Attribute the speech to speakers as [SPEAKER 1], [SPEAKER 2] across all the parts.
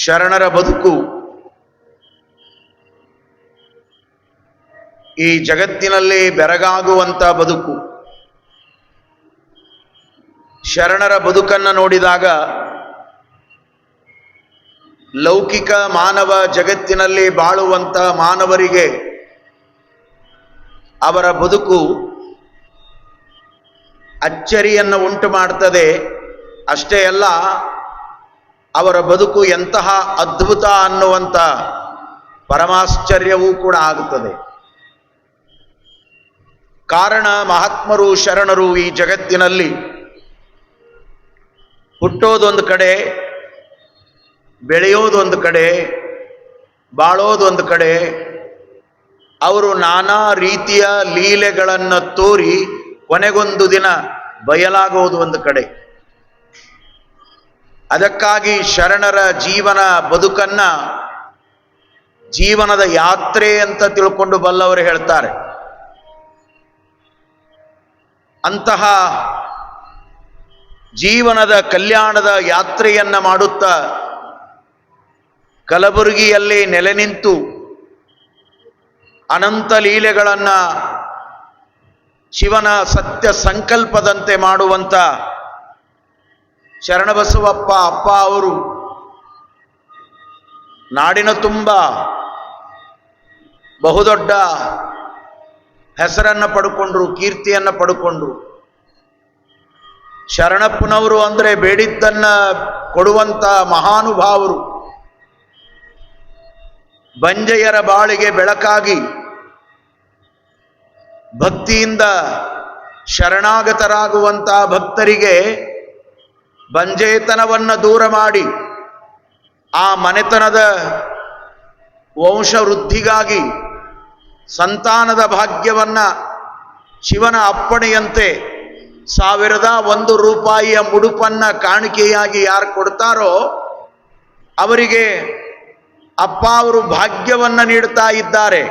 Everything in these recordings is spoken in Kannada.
[SPEAKER 1] ಶರಣರ ಬದುಕು ಈ ಜಗತ್ತಿನಲ್ಲಿ ಬೆರಗಾಗುವಂತ ಬದುಕು. ಶರಣರ ಬದುಕನ್ನು ನೋಡಿದಾಗ ಲೌಕಿಕ ಮಾನವ ಜಗತ್ತಿನಲ್ಲಿ ಬಾಳುವಂತ ಮಾನವರಿಗೆ ಅವರ ಬದುಕು ಅಚ್ಚರಿಯನ್ನು ಉಂಟು ಮಾಡ್ತದೆ. ಅಷ್ಟೇ ಅಲ್ಲ, ಅವರ ಬದುಕು ಎಂತಹ ಅದ್ಭುತ ಅನ್ನುವಂಥ ಪರಮಾಶ್ಚರ್ಯವೂ ಕೂಡ ಆಗುತ್ತದೆ. ಕಾರಣ ಮಹಾತ್ಮರು ಶರಣರು ಈ ಜಗತ್ತಿನಲ್ಲಿ ಹುಟ್ಟೋದೊಂದು ಕಡೆ, ಬೆಳೆಯೋದೊಂದು ಕಡೆ, ಬಾಳೋದೊಂದು ಕಡೆ, ಅವರು ನಾನಾ ರೀತಿಯ ಲೀಲೆಗಳನ್ನು ತೋರಿ ಕೊನೆಗೊಂದು ದಿನ ಬಯಲಾಗೋದು ಒಂದು ಕಡೆ. ಅದಕ್ಕಾಗಿ ಶರಣರ ಜೀವನ ಬದುಕನ್ನ ಜೀವನದ ಯಾತ್ರೆ ಅಂತ ತಿಳ್ಕೊಂಡು ಬಲ್ಲವರು ಹೇಳ್ತಾರೆ. ಅಂತಹ ಜೀವನದ ಕಲ್ಯಾಣದ ಯಾತ್ರೆಯನ್ನ ಮಾಡುತ್ತಾ ಕಲಬುರಗಿಯಲ್ಲಿ ನೆಲೆ ನಿಂತು ಅನಂತ ಲೀಲೆಗಳನ್ನ ಶಿವನ ಸತ್ಯ ಸಂಕಲ್ಪದಂತೆ ಮಾಡುವಂತ ಶರಣಬಸವಪ್ಪ ಅಪ್ಪ ಅವರು ನಾಡಿನ ತುಂಬ ಬಹುದೊಡ್ಡ ಹೆಸರನ್ನು ಪಡ್ಕೊಂಡ್ರು, ಕೀರ್ತಿಯನ್ನು ಪಡ್ಕೊಂಡ್ರು. ಶರಣಪ್ಪನವರು ಅಂದರೆ ಬೇಡಿದ್ದನ್ನ ಕೊಡುವಂತ ಮಹಾನುಭಾವರು. ಬಂಜೆಯರ ಬಾಳಿಗೆ ಬೆಳಕಾಗಿ ಭಕ್ತಿಯಿಂದ ಶರಣಾಗತರಾಗುವಂತ ಭಕ್ತರಿಗೆ ಬಂಜೇತನವನ್ನು ದೂರ ಮಾಡಿ ಆ ಮನೆತನದ ವಂಶವೃದ್ಧಿಗಾಗಿ ಸಂತಾನದ ಭಾಗ್ಯವನ್ನ ಶಿವನ ಅಪ್ಪಣೆಯಂತೆ 1,001 ರೂಪಾಯಿಯ ಮುಡುಪನ್ನ ಕಾಣಿಕೆಯಾಗಿ ಯಾರು ಕೊಡ್ತಾರೋ ಅವರಿಗೆ ಅಪ್ಪ ಅವರು ಭಾಗ್ಯವನ್ನ ನೀಡ್ತಾ ಇದ್ದಾರೆ.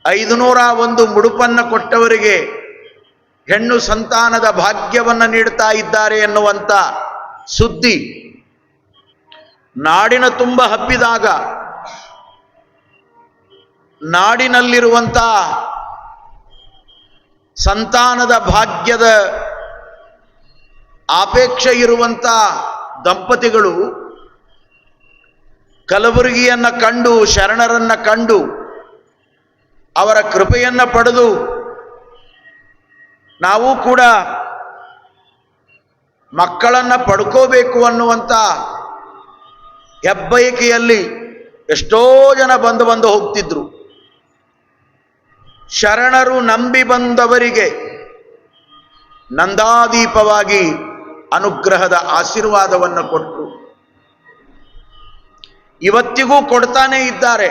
[SPEAKER 1] 501 ಮುಡುಪನ್ನ ಕೊಟ್ಟವರಿಗೆ ಹೆಣ್ಣು ಸಂತಾನದ ಭಾಗ್ಯವನ್ನ ನೀಡ್ತಾ ಇದ್ದಾರೆ ಎನ್ನುವಂತ ಸುದ್ದಿ ನಾಡಿನ ತುಂಬ ಹಬ್ಬಿದಾಗ ನಾಡಿನಲ್ಲಿರುವಂತ ಸಂತಾನದ ಭಾಗ್ಯದ ಆಪೇಕ್ಷೆ ಇರುವಂತ ದಂಪತಿಗಳು ಕಲಬುರಗಿಯನ್ನ ಕಂಡು, ಶರಣರನ್ನ ಕಂಡು, ಅವರ ಕೃಪೆಯನ್ನ ಪಡೆದು ನಾವು ಕೂಡ ಮಕ್ಕಳನ್ನ ಪಡ್ಕೋಬೇಕು ಅನ್ನುವಂಥ ಹೆಬ್ಬಯಕೆಯಲ್ಲಿ ಎಷ್ಟೋ ಜನ ಬಂದು ಹೋಗ್ತಿದ್ರು. ಶರಣರು ನಂಬಿ ಬಂದವರಿಗೆ ನಂದಾದೀಪವಾಗಿ ಅನುಗ್ರಹದ ಆಶೀರ್ವಾದವನ್ನು ಕೊಟ್ಟರು. ಇವತ್ತಿಗೂ ಕೊಡ್ತಾನೇ ಇದ್ದಾರೆ.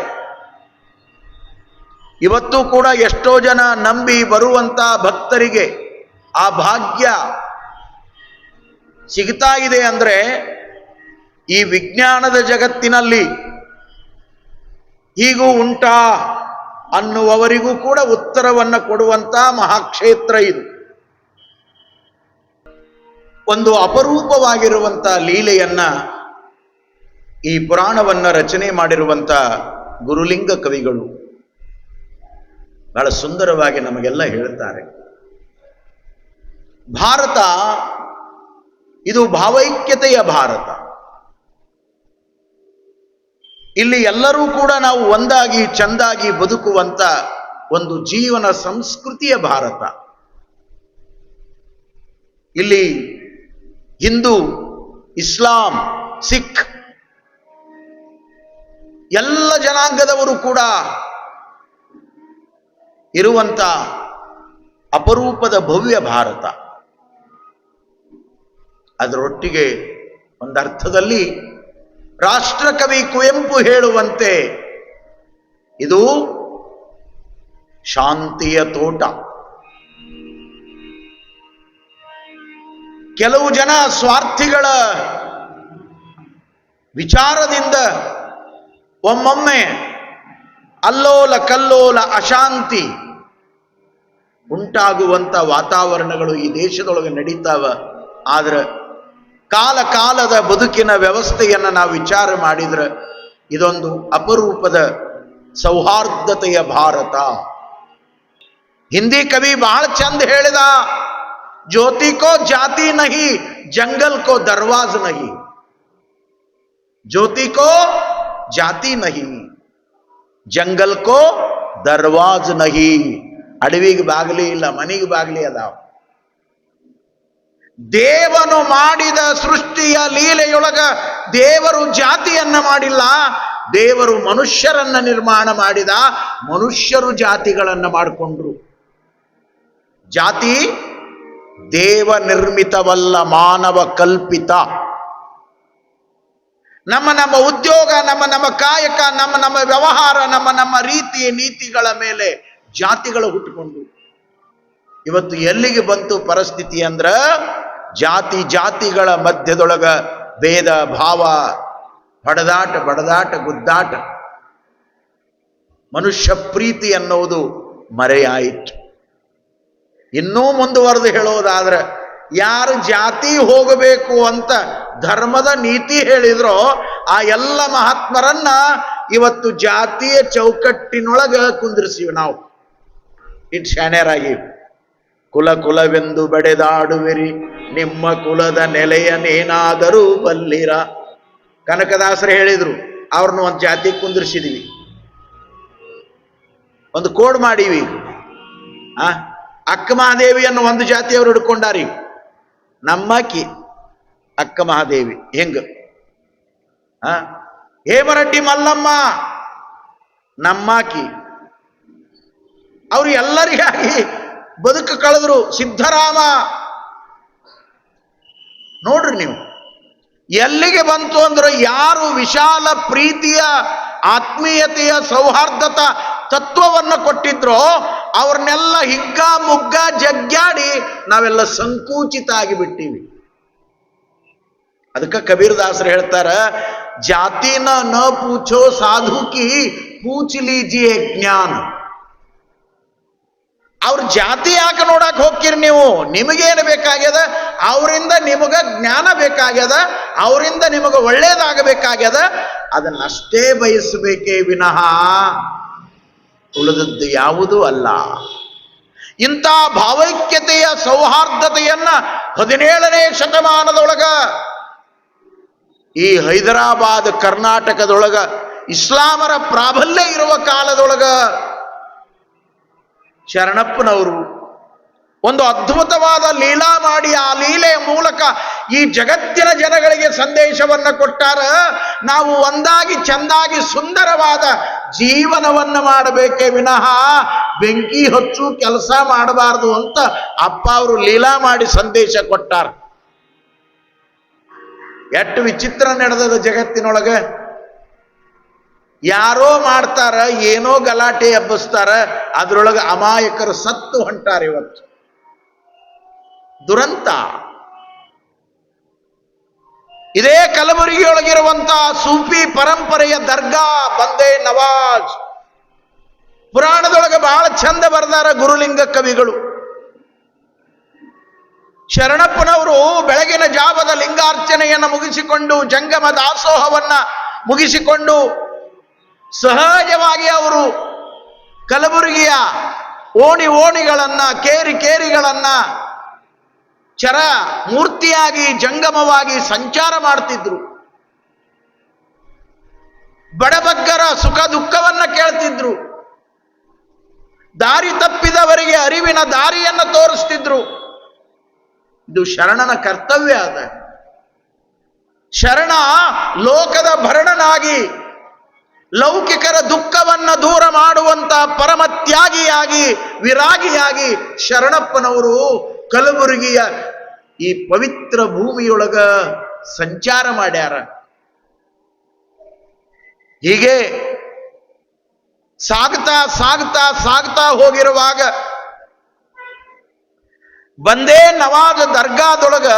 [SPEAKER 1] ಇವತ್ತು ಕೂಡ ಎಷ್ಟೋ ಜನ ನಂಬಿ ಬರುವಂತ ಭಕ್ತರಿಗೆ ಆ ಭಾಗ್ಯ ಸಿಗ್ತಾ ಇದೆ. ಅಂದ್ರೆ ಈ ವಿಜ್ಞಾನದ ಜಗತ್ತಿನಲ್ಲಿ ಹೀಗೂ ಉಂಟಾ ಅನ್ನುವವರಿಗೂ ಕೂಡ ಉತ್ತರವನ್ನು ಕೊಡುವಂತ ಮಹಾಕ್ಷೇತ್ರ ಇದು. ಒಂದು ಅಪರೂಪವಾಗಿರುವಂತ ಲೀಲೆಯನ್ನ ಈ ಪುರಾಣವನ್ನ ರಚನೆ ಮಾಡಿರುವಂತ ಗುರುಲಿಂಗ ಕವಿಗಳು ಬಹಳ ಸುಂದರವಾಗಿ ನಮಗೆಲ್ಲ ಹೇಳುತ್ತಾರೆ. ಭಾರತ ಇದು ಭಾವೈಕ್ಯತೆಯ ಭಾರತ. ಇಲ್ಲಿ ಎಲ್ಲರೂ ಕೂಡ ನಾವು ಒಂದಾಗಿ ಚಂದಾಗಿ ಬದುಕುವಂತ ಒಂದು ಜೀವನ ಸಂಸ್ಕೃತಿಯ ಭಾರತ. ಇಲ್ಲಿ ಹಿಂದೂ, ಇಸ್ಲಾಂ, ಸಿಖ್ ಎಲ್ಲ ಜನಾಂಗದವರು ಕೂಡ ಇರುವಂತ ಅಪರೂಪದ ಭವ್ಯ ಭಾರತ. ಅದರೊಟ್ಟಿಗೆ ಒಂದರ್ಥದಲ್ಲಿ ರಾಷ್ಟ್ರಕವಿ ಕುವೆಂಪು ಹೇಳುವಂತೆ ಇದು ಶಾಂತಿಯ ತೋಟ. ಕೆಲವು ಜನ ಸ್ವಾರ್ಥಿಗಳ ವಿಚಾರದಿಂದ ಒಮ್ಮೊಮ್ಮೆ ಅಲ್ಲೋಲ ಕಲ್ಲೋಲ ಅಶಾಂತಿ ಉಂಟಾಗುವಂತ ವಾತಾವರಣಗಳು ಈ ದೇಶದೊಳಗೆ ನಡೀತಾವ. ಆದ್ರೆ ಕಾಲ ಕಾಲದ ಬದುಕಿನ ವ್ಯವಸ್ಥೆಯನ್ನು ನಾವು ವಿಚಾರ ಮಾಡಿದ್ರೆ ಇದೊಂದು ಅಪರೂಪದ ಸೌಹಾರ್ದತೆಯ ಭಾರತ. ಹಿಂದಿ ಕವಿ ಬಹಳ ಚಂದ ಹೇಳಿದ, ಜ್ಯೋತಿ ಕೋ ಜಾತಿ ನಹಿ, ಜಂಗಲ್ ಕೋ ದರ್ವಾಜ್ ನಹಿ. ಜ್ಯೋತಿ ಕೋ ಜಾತಿ ನಹಿ, ಜಂಗಲ್ ಕೋ ದರ್ವಾಜ್ ನಹಿ. ಅಡವಿಗೆ ಬಾಗಿಲಿ ಇಲ್ಲ, ಮನೆಗೆ ಬಾಗಿಲಿ ಅದಾವ. ದೇವನು ಮಾಡಿದ ಸೃಷ್ಟಿಯ ಲೀಲೆಯೊಳಗ ದೇವರು ಜಾತಿಯನ್ನ ಮಾಡಿಲ್ಲ, ದೇವರು ಮನುಷ್ಯರನ್ನ ನಿರ್ಮಾಣ ಮಾಡಿದ, ಮನುಷ್ಯರು ಜಾತಿಗಳನ್ನ ಮಾಡಿಕೊಂಡ್ರು. ಜಾತಿ ದೇವ ನಿರ್ಮಿತವಲ್ಲ, ಮಾನವ ಕಲ್ಪಿತ. ನಮ್ಮ ಉದ್ಯೋಗ, ನಮ್ಮ ಕಾಯಕ, ನಮ್ಮ ವ್ಯವಹಾರ, ನಮ್ಮ ರೀತಿ ನೀತಿಗಳ ಮೇಲೆ ಜಾತಿಗಳು ಹುಟ್ಟುಕೊಂಡು ಇವತ್ತು ಎಲ್ಲಿಗೆ ಬಂತು ಪರಿಸ್ಥಿತಿ ಅಂದ್ರ, ಜಾತಿಗಳ ಮಧ್ಯದೊಳಗ ಭೇದ ಭಾವ, ಬಡದಾಟ ಗುದ್ದಾಟ, ಮನುಷ್ಯ ಪ್ರೀತಿ ಅನ್ನುವುದು ಮರೆಯಾಯಿತು. ಇನ್ನೂ ಮುಂದುವರೆದು ಹೇಳೋದಾದ್ರೆ, ಯಾರು ಜಾತಿ ಹೋಗಬೇಕು ಅಂತ ಧರ್ಮದ ನೀತಿ ಹೇಳಿದ್ರೋ ಆ ಎಲ್ಲ ಮಹಾತ್ಮರನ್ನ ಇವತ್ತು ಜಾತಿಯ ಚೌಕಟ್ಟಿನೊಳಗ ಕುಂದಿರಿಸಿವಿ ನಾವು. ಇಟ್ ಶಾಣ್ಯರಾಗಿ ಕುಲವೆಂದು ಬಡೆದಾಡುವಿರಿ, ನಿಮ್ಮ ಕುಲದ ನೆಲೆಯನೇನಾದರೂ ಬಲ್ಲಿರ. ಕನಕದಾಸರು ಹೇಳಿದ್ರು, ಅವ್ರನ್ನ ಒಂದು ಜಾತಿ ಕುಂದಿರಿಸಿದೀವಿ, ಒಂದು ಕೋಡ್ ಮಾಡೀವಿ. ಅಕ್ಕ ಮಹಾದೇವಿಯನ್ನು ಒಂದು ಜಾತಿಯವರು ಹಿಡ್ಕೊಂಡಾರಿ, ನಮ್ಮಕ್ಕಿ ಅಕ್ಕ ಮಹಾದೇವಿ. ಹೆಂಗ ಹೇಮರೆಡ್ಡಿ ಮಲ್ಲಮ್ಮ ನಮ್ಮಾಕಿ. ಅವ್ರು ಎಲ್ಲರಿಗಾಗಿ ಬದುಕು ಕಳೆದ್ರು. ಸಿದ್ಧರಾಮ ನೋಡ್ರಿ ನೀವು ಎಲ್ಲಿಗೆ ಬಂತು ಅಂದ್ರೆ, ಯಾರು ವಿಶಾಲ ಪ್ರೀತಿಯ ಆತ್ಮೀಯತೆಯ ಸೌಹಾರ್ದತ ತತ್ವವನ್ನು ಕೊಟ್ಟಿದ್ರೋ ಅವ್ರನ್ನೆಲ್ಲ ಹಿಗ್ಗ ಮುಗ್ಗ ಜಗ್ಗಾಡಿ ನಾವೆಲ್ಲ ಸಂಕುಚಿತ ಆಗಿಬಿಟ್ಟಿವಿ. ಅದಕ್ಕೆ ಕಬೀರದಾಸರು ಹೇಳ್ತಾರ, ಜಾತಿನ ನ ಪೂಛೋ ಸಾಧು ಕಿ ಪೂಛ್ ಲೀಜಿಯೇ ಜ್ಞಾನ. ಅವ್ರ ಜಾತಿ ಯಾಕೆ ನೋಡಕ್ ಹೋಗ್ತೀರಿ ನೀವು? ನಿಮಗೇನು ಬೇಕಾಗ್ಯದ? ಅವರಿಂದ ನಿಮಗ ಜ್ಞಾನ ಬೇಕಾಗ್ಯದ, ಅವರಿಂದ ನಿಮಗ ಒಳ್ಳೇದಾಗಬೇಕಾಗ್ಯದ, ಅದನ್ನಷ್ಟೇ ಬಯಸಬೇಕೇ ವಿನಃ ಉಳಿದದ್ದು ಯಾವುದೂ ಅಲ್ಲ. ಇಂಥ ಭಾವೈಕ್ಯತೆಯ ಸೌಹಾರ್ದತೆಯನ್ನ 17ನೇ ಶತಮಾನದೊಳಗ ಈ ಹೈದರಾಬಾದ್ ಕರ್ನಾಟಕದೊಳಗ ಇಸ್ಲಾಮರ ಪ್ರಾಬಲ್ಯ ಇರುವ ಕಾಲದೊಳಗ ಶರಣಪ್ಪನವರು ಒಂದು ಅದ್ಭುತವಾದ ಲೀಲಾ ಮಾಡಿ ಆ ಲೀಲೆಯ ಮೂಲಕ ಈ ಜಗತ್ತಿನ ಜನಗಳಿಗೆ ಸಂದೇಶವನ್ನ ಕೊಟ್ಟಾರ. ನಾವು ಒಂದಾಗಿ ಚಂದಾಗಿ ಸುಂದರವಾದ ಜೀವನವನ್ನ ಮಾಡಬೇಕೇ ವಿನಃ ಬೆಂಕಿ ಹಚ್ಚು ಕೆಲಸ ಮಾಡಬಾರದು ಅಂತ ಅಪ್ಪ ಅವರು ಲೀಲಾ ಮಾಡಿ ಸಂದೇಶ ಕೊಟ್ಟಾರ. ಎಷ್ಟು ವಿಚಿತ್ರ ನಡೆದದ ಜಗತ್ತಿನೊಳಗ. ಯಾರೋ ಮಾಡ್ತಾರ, ಏನೋ ಗಲಾಟೆ ಎಬ್ಬಿಸ್ತಾರ, ಅದ್ರೊಳಗ ಅಮಾಯಕರು ಸತ್ತು ಹೊಂಟಾರ. ಇವತ್ತು ದುರಂತ. ಇದೇ ಕಲಬುರಗಿಯೊಳಗಿರುವಂತಹ ಸೂಫಿ ಪರಂಪರೆಯ ದರ್ಗಾ ಬಂದೇ ನವಾಜ್ ಪುರಾಣದೊಳಗೆ ಬಹಳ ಚಂದ ಬರೆದಾರ ಗುರುಲಿಂಗ ಕವಿಗಳು. ಶರಣಪ್ಪನವರು ಬೆಳಗಿನ ಜಾವದ ಲಿಂಗಾರ್ಚನೆಯನ್ನು ಮುಗಿಸಿಕೊಂಡು, ಜಂಗಮ ದಾಸೋಹವನ್ನ ಮುಗಿಸಿಕೊಂಡು ಸಹಜವಾಗಿ ಅವರು ಕಲಬುರಗಿಯ ಓಣಿಗಳನ್ನ, ಕೇರಿಗಳನ್ನ ಚರ ಮೂರ್ತಿಯಾಗಿ ಜಂಗಮವಾಗಿ ಸಂಚಾರ ಮಾಡ್ತಿದ್ರು. ಬಡಬಗ್ಗರ ಸುಖ ದುಃಖವನ್ನ ಕೇಳ್ತಿದ್ರು. ದಾರಿ ತಪ್ಪಿದವರಿಗೆ ಅರಿವಿನ ದಾರಿಯನ್ನ ತೋರಿಸ್ತಿದ್ರು. ಇದು ಶರಣನ ಕರ್ತವ್ಯ ಅದ. ಶರಣ ಲೋಕದ ಭರಣನಾಗಿ ಲೌಕಿಕರ ದುಃಖವನ್ನ ದೂರ ಮಾಡುವಂತ ಪರಮ ತ್ಯಾಗಿಯಾಗಿ ವಿರಾಗಿಯಾಗಿ ಶರಣಪ್ಪನವರು ಕಲಬುರಗಿಯ ಈ ಪವಿತ್ರ ಭೂಮಿಯೊಳಗ ಸಂಚಾರ ಮಾಡ್ಯಾರ. ಹೀಗೆ ಸಾಗ್ತಾ ಹೋಗಿರುವಾಗ ಬಂದೇ ನವಾಜ್ ದರ್ಗಾದೊಳಗ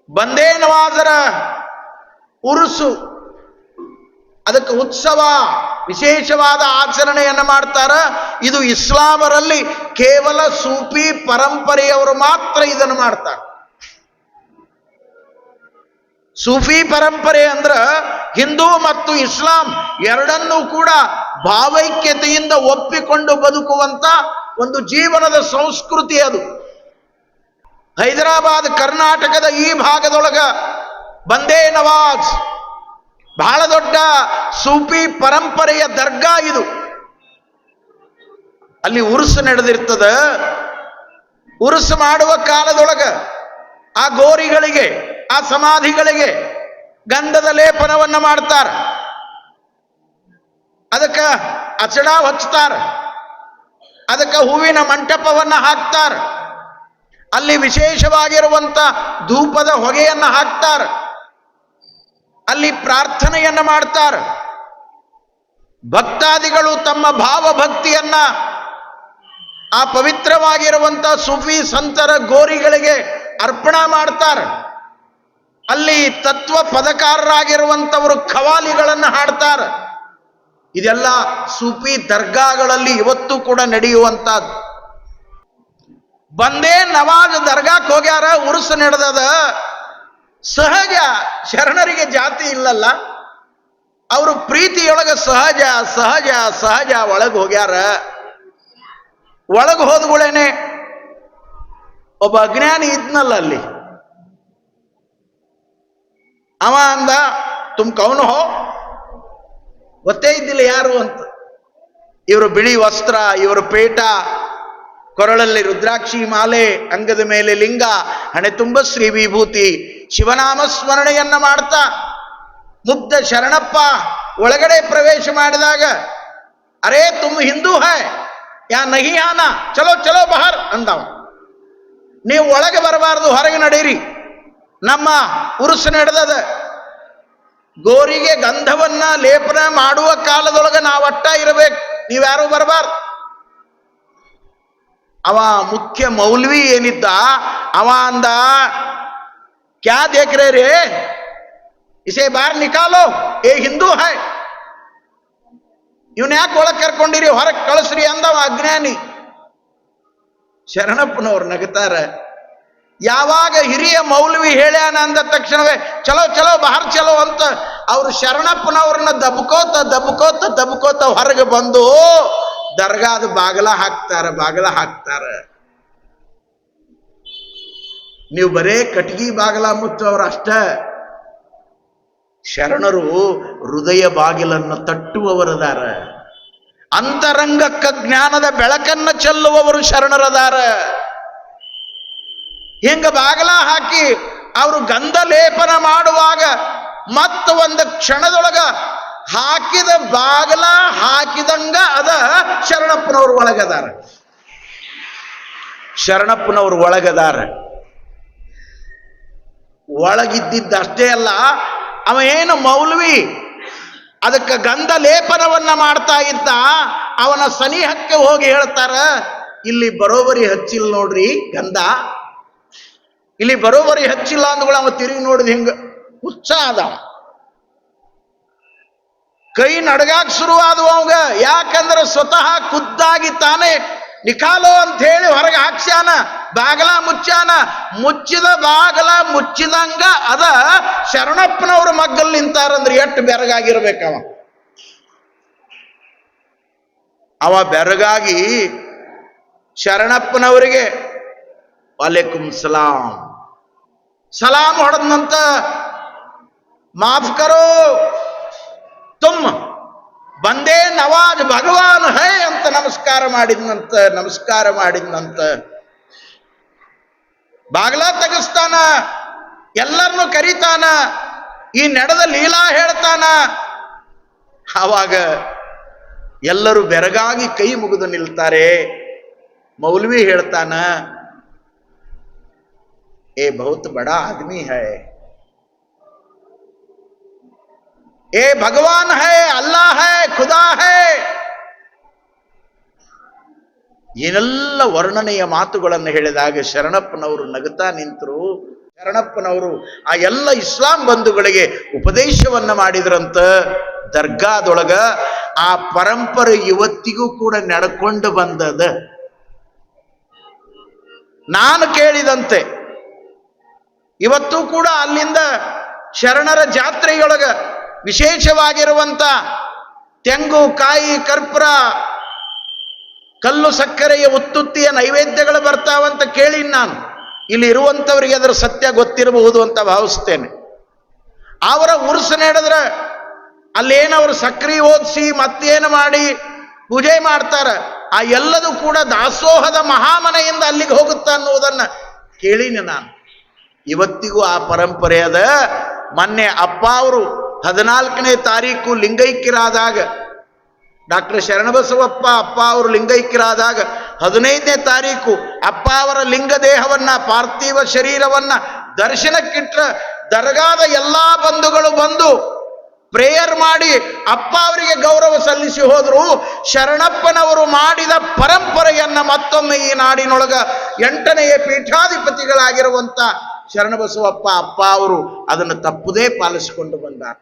[SPEAKER 1] ಬಂದೇ ನವಾಜರ ಉರುಸು, ಅದಕ್ಕೆ ಉತ್ಸವ, ವಿಶೇಷವಾದ ಆಚರಣೆಯನ್ನು ಮಾಡ್ತಾರ. ಇದು ಇಸ್ಲಾಮರಲ್ಲಿ ಕೇವಲ ಸೂಫಿ ಪರಂಪರೆಯವರು ಮಾತ್ರ ಇದನ್ನು ಮಾಡ್ತಾರೆ. ಸೂಫಿ ಪರಂಪರೆ ಅಂದ್ರ ಹಿಂದೂ ಮತ್ತು ಇಸ್ಲಾಂ ಎರಡನ್ನೂ ಕೂಡ ಭಾವೈಕ್ಯತೆಯಿಂದ ಒಪ್ಪಿಕೊಂಡು ಬದುಕುವಂತ ಒಂದು ಜೀವನದ ಸಂಸ್ಕೃತಿ ಅದು. ಹೈದರಾಬಾದ್ ಕರ್ನಾಟಕದ ಈ ಭಾಗದೊಳಗ ಬಂದೇ ನವಾಜ್ ಬಹಳ ದೊಡ್ಡ ಸೂಫಿ ಪರಂಪರೆಯ ದರ್ಗಾ ಇದು. ಅಲ್ಲಿ ಉರುಸು ನಡೆದಿರ್ತದ. ಉರುಸು ಮಾಡುವ ಕಾಲದೊಳಗ ಆ ಗೋರಿಗಳಿಗೆ, ಆ ಸಮಾಧಿಗಳಿಗೆ ಗಂಧದ ಲೇಪನವನ್ನ ಮಾಡ್ತಾರ. ಅದಕ್ಕ ಅಚಡ ಹಚ್ತಾರ, ಅದಕ್ಕ ಹೂವಿನ ಮಂಟಪವನ್ನ ಹಾಕ್ತಾರ, ಅಲ್ಲಿ ವಿಶೇಷವಾಗಿರುವಂತ ಧೂಪದ ಹೊಗೆಯನ್ನ ಹಾಕ್ತಾರ, ಅಲ್ಲಿ ಪ್ರಾರ್ಥನೆಯನ್ನ ಮಾಡ್ತಾರ. ಭಕ್ತಾದಿಗಳು ತಮ್ಮ ಭಾವಭಕ್ತಿಯನ್ನ ಆ ಪವಿತ್ರವಾಗಿರುವಂತ ಸೂಫಿ ಸಂತರ ಗೋರಿಗಳಿಗೆ ಅರ್ಪಣಾ ಮಾಡ್ತಾರೆ. ಅಲ್ಲಿ ತತ್ವ ಪದಕಾರರಾಗಿರುವಂತವರು ಖವಾಲಿಗಳನ್ನು ಹಾಡ್ತಾರೆ. ಇದೆಲ್ಲ ಸೂಫಿ ದರ್ಗಾಗಳಲ್ಲಿ ಇವತ್ತು ಕೂಡ ನಡೆಯುವಂತಹದ್ದು. ಬಂದೇ ನವಾಜ್ ದರ್ಗಾಕ್ಕೆ ಹೋಗ್ಯಾರ, ಉರುಸು ನಡೆದದ. ಸಹಜ, ಶರಣರಿಗೆ ಜಾತಿ ಇಲ್ಲಲ್ಲ, ಅವರು ಪ್ರೀತಿಯೊಳಗ ಸಹಜ ಸಹಜ ಸಹಜ ಒಳಗೆ ಹೋಗ್ಯಾರ. ಒಳಗೆ ಹೋದ್ಗಳೇನೆ ಒಬ್ಬ ಅಜ್ಞಾನಿ ಇದ್ನಲ್ಲ ಅಲ್ಲಿ, ಅವ ಅಂದ, ತುಮ್ ಕೌನು ಹೋ, ಗೊತ್ತೇ ಇದ್ದಿಲ್ಲ ಯಾರು ಅಂತ. ಇವರು ಬಿಳಿ ವಸ್ತ್ರ, ಇವರು ಪೇಟ, ಕೊರಳಲ್ಲಿ ರುದ್ರಾಕ್ಷಿ ಮಾಲೆ, ಅಂಗದ ಮೇಲೆ ಲಿಂಗ, ಹಣೆ ತುಂಬ ಶ್ರೀ ವಿಭೂತಿ, ಶಿವನಾಮ ಸ್ಮರಣೆಯನ್ನ ಮಾಡ್ತಾ ಮುಗ್ಧ ಶರಣಪ್ಪ ಒಳಗಡೆ ಪ್ರವೇಶ ಮಾಡಿದಾಗ, ಅರೇ ತುಮ್ ಹಿಂದೂ ಹೈ ಯಾ ನಹಿ ಆನಾ, ಚಲೋ ಚಲೋ ಬಹರ್ ಅಂದವ. ನೀವು ಒಳಗೆ ಬರಬಾರದು, ಹೊರಗೆ ನಡೀರಿ, ನಮ್ಮ ಉರುಸು ನಡೆದದ. ಗೋರಿಗೆ ಗಂಧವನ್ನ ಲೇಪನ ಮಾಡುವ ಕಾಲದೊಳಗೆ ನಾವಟ್ಟ ಇರಬೇಕು, ನೀವ್ಯಾರು ಬರಬಾರ್ದು. ಅವ ಮುಖ್ಯ ಮೌಲ್ವಿ ಏನಿದ್ದ, ಅವ ಅಂದ, ಕ್ಯಾ ದೇಖ್ ರೇ ರೇ, ಇಸೆ ಬಾರ್ ನಿಕಾಲೋ, ಏ ಹಿಂದೂ ಹೈ, ಇವನ್ ಯಾಕೆ ಒಳಗೆ ಕರ್ಕೊಂಡಿರಿ, ಹೊರಗೆ ಕಳಿಸ್ರಿ ಅಂದವ ಅಜ್ಞಾನಿ. ಶರಣಪ್ಪನವ್ರು ನಗುತ್ತಾರ. ಯಾವಾಗ ಹಿರಿಯ ಮೌಲ್ವಿ ಹೇಳ್ಯಾನ ಅಂದ ತಕ್ಷಣವೇ ಚಲೋ ಚಲೋ ಬಹರ್ ಚಲೋ ಅಂತ ಅವರು ಶರಣಪ್ಪನವ್ರನ್ನ ದಬ್ಕೋತ ದಬ್ಕೋತ ದಬ್ಕೋತ ಹೊರಗೆ ಬಂದು ದರ್ಗಾದ ಬಾಗಲ ಹಾಕ್ತಾರ. ನೀವು ಬರೇ ಕಟಗಿ ಬಾಗಲ ಮುಚ್ಚವ್ರ ಅಷ್ಟ, ಶರಣರು ಹೃದಯ ಬಾಗಿಲನ್ನು ತಟ್ಟುವವರದಾರ, ಅಂತರಂಗಕ್ಕ ಜ್ಞಾನದ ಬೆಳಕನ್ನ ಚೆಲ್ಲುವವರು ಶರಣರದಾರ. ಹಿಂಗ ಬಾಗಲ ಹಾಕಿ ಅವರು ಗಂಧ ಲೇಪನ ಮಾಡುವಾಗ ಮತ್ತ ಒಂದು ಕ್ಷಣದೊಳಗ ಹಾಕಿದ ಬಾಗಲ ಹಾಕಿದಂಗ ಅದ ಶರಣಪ್ಪನವ್ರು ಒಳಗದಾರ. ಶರಣಪ್ಪನವ್ರು ಒಳಗದಾರ. ಒಳಗಿದ್ದಷ್ಟೇ ಅಲ್ಲ, ಅವ ಏನು ಮೌಲ್ವಿ ಅದಕ್ಕೆ ಗಂಧ ಲೇಪನವನ್ನ ಮಾಡ್ತಾ ಇದ್ದ, ಅವನ ಸನಿಹಕ್ಕೆ ಹೋಗಿ ಹೇಳ್ತಾರ, ಇಲ್ಲಿ ಬರೋಬರಿ ಹಚ್ಚಿಲ್ಲ ನೋಡ್ರಿ ಗಂಧ, ಇಲ್ಲಿ ಬರೋಬರಿ ಹಚ್ಚಿಲ್ಲ ಅಂದ್ಗಳು ಅವ ತಿರುಗಿ ನೋಡಿದ ಹಿಂಗ ಉತ್ಸಾಹ, ಕೈ ನಡಗಾಕ್ ಶುರುವಾದವು ಅವಂಗ. ಯಾಕಂದ್ರೆ ಸ್ವತಃ ಖುದ್ದಾಗಿ ತಾನೇ ನಿಕಾಲೋ ಅಂತ ಹೇಳಿ ಹೊರಗೆ ಹಾಕ್ಸ್ಯಾನ, ಬಾಗಲ ಮುಚ್ಚಾನ. ಮುಚ್ಚಿದ ಬಾಗಲ ಮುಚ್ಚಿದಂಗ ಅದ ಶರಣಪ್ಪನವ್ರ ಮಗ್ಗಲ್ ನಿಂತಾರಂದ್ರೆ ಎಷ್ಟು ಬೆರಗಾಗಿರ್ಬೇಕವ. ಅವ ಬೆರಗಾಗಿ ಶರಣಪ್ಪನವರಿಗೆ ವಾಲೇಕುಮ್ ಸಲಾಂ ಸಲಾಂ ಹೊಡೆದಂತ, ಮಾಫ್ ಕರೋ ತುಮ್ ಬಂದೇ ನವಾಜ್ ಭಗವಾನ್ ಹೈ ಅಂತ ನಮಸ್ಕಾರ ಮಾಡಿದ್ನಂತ. ಬಾಗ್ಲ ತೆಗಿಸ್ತಾನ, ಎಲ್ಲರನ್ನು ಕರೀತಾನ, ಈ ನಡೆದ ಲೀಲಾ ಹೇಳ್ತಾನ. ಆವಾಗ ಎಲ್ಲರೂ ಬೆರಗಾಗಿ ಕೈ ಮುಗಿದು ನಿಲ್ತಾರೆ. ಮೌಲ್ವಿ ಹೇಳ್ತಾನ, ए बहुत बड़ा आदमी है, ए भगवान है, अल्लाह है, खुदा है. ಏನೆಲ್ಲ ವರ್ಣನೆಯ ಮಾತುಗಳನ್ನು ಹೇಳಿದಾಗ ಶರಣಪ್ಪನವರು ನಗುತ್ತಾ ನಿಂತರು. ಶರಣಪ್ಪನವರು ಆ ಎಲ್ಲ ಇಸ್ಲಾಂ ಬಂಧುಗಳಿಗೆ ಉಪದೇಶವನ್ನ ಮಾಡಿದ್ರಂತ. ದರ್ಗಾದೊಳಗ ಆ ಪರಂಪರೆ ಇವತ್ತಿಗೂ ಕೂಡ ನಡ್ಕೊಂಡು ಬಂದದ. ನಾನು ಕೇಳಿದಂತೆ ಇವತ್ತು ಕೂಡ ಅಲ್ಲಿಂದ ಶರಣರ ಜಾತ್ರೆಯೊಳಗ ವಿಶೇಷವಾಗಿರುವಂತ ತೆಂಗು ಕಾಯಿ ಕರ್ಪೂರ ಕಲ್ಲು ಸಕ್ಕರೆಯ ಉತ್ತುತ್ತಿಯ ನೈವೇದ್ಯಗಳು ಬರ್ತಾವಂತ ಕೇಳಿ ನಾನು. ಇಲ್ಲಿ ಇರುವಂಥವ್ರಿಗೆ ಅದರ ಸತ್ಯ ಗೊತ್ತಿರಬಹುದು ಅಂತ ಭಾವಿಸ್ತೇನೆ. ಅವರ ಉರುಸು ನಡೆದ್ರೆ ಅಲ್ಲೇನವರು ಸಕ್ರಿ ಓದಿಸಿ ಮತ್ತೇನು ಮಾಡಿ ಪೂಜೆ ಮಾಡ್ತಾರ, ಆ ಎಲ್ಲದೂ ಕೂಡ ದಾಸೋಹದ ಮಹಾಮನೆಯಿಂದ ಅಲ್ಲಿಗೆ ಹೋಗುತ್ತಾ ಅನ್ನುವುದನ್ನ ಕೇಳೀನಿ ನಾನು. ಇವತ್ತಿಗೂ ಆ ಪರಂಪರೆ ಅದ. ಮೊನ್ನೆ ಅಪ್ಪ ಅವರು 14ನೇ ತಾರೀಕು ಲಿಂಗೈಕ್ಯರಾದಾಗ, ಡಾಕ್ಟರ್ ಶರಣಬಸವಪ್ಪ ಅಪ್ಪ ಅವರು ಲಿಂಗೈಕ್ಯರಾದಾಗ 15ನೇ ತಾರೀಕು ಅಪ್ಪ ಅವರ ಲಿಂಗ ದೇಹವನ್ನ ಪಾರ್ಥಿವ ಶರೀರವನ್ನ ದರ್ಶನಕ್ಕಿಟ್ರ ದರ್ಗಾದ ಎಲ್ಲಾ ಬಂಧುಗಳು ಬಂದು ಪ್ರೇಯರ್ ಮಾಡಿ ಅಪ್ಪ ಅವರಿಗೆ ಗೌರವ ಸಲ್ಲಿಸಿ ಹೋದ್ರು. ಶರಣಪ್ಪನವರು ಮಾಡಿದ ಪರಂಪರೆಯನ್ನ ಮತ್ತೊಮ್ಮೆ ಈ ನಾಡಿನೊಳಗ 8ನೆಯ ಪೀಠಾಧಿಪತಿಗಳಾಗಿರುವಂತ ಶರಣಬಸವಪ್ಪ ಅಪ್ಪ ಅವರು ಅದನ್ನು ತಪ್ಪದೇ ಪಾಲಿಸಿಕೊಂಡು ಬಂದಾರ.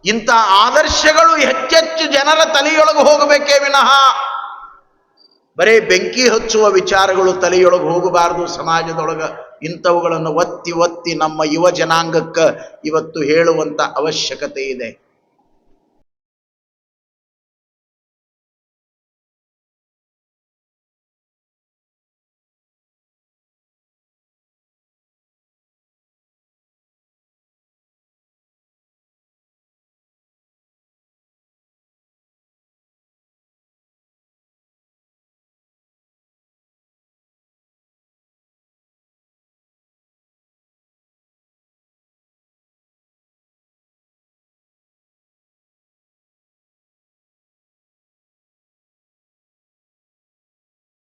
[SPEAKER 1] ಇಂಥ ಆದರ್ಶಗಳು ಹೆಚ್ಚೆಚ್ಚು ಜನರ ತಲೆಯೊಳಗೆ ಹೋಗಬೇಕೇ ವಿನಃ ಬರೇ ಬೆಂಕಿ ಹಚ್ಚುವ ವಿಚಾರಗಳು ತಲೆಯೊಳಗೆ ಹೋಗಬಾರದು. ಸಮಾಜದೊಳಗ ಇಂಥವುಗಳನ್ನು ಒತ್ತಿ ಒತ್ತಿ ನಮ್ಮ ಯುವ ಜನಾಂಗಕ್ಕೆ ಇವತ್ತು ಹೇಳುವಂತ ಅವಶ್ಯಕತೆ ಇದೆ.